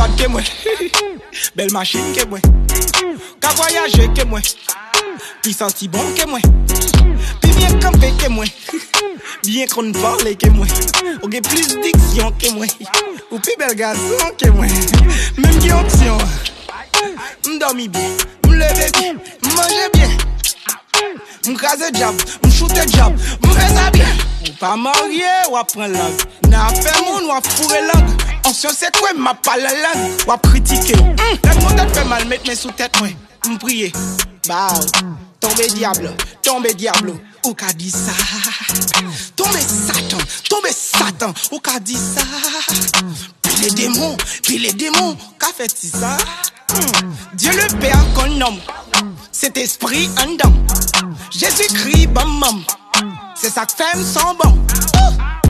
droite que moi. Belle machine que moi. Qu'à voyager que moi. Puis senti bon que moi. Puis bien camper que moi. Bien qu'on parle que moi. Ou get plus diction que moi. Ou plus bel garçon que moi. Même qui option. M'dormi bien, m'lever bien, m'manger bien. M'crase jab, m'choute jab, m'fais ça bien. Ou pas marié, ou apprend langue. N'a fait moun, ou a fourré langue. En science c'est quoi, m'a pas la langue. Ou a critiqué. La mon tête fait mal, mettre mes sous tête, moi. M'prier. Bah, tombe diable. Ou qu'a dit ça? Tombe Satan, ou qu'a dit ça? Puis les démons, qu'a fait ça? Dieu le Père qu'on nomme, cet esprit en dedans. Jésus-Christ, bam bam, c'est ça que fait me sent bon.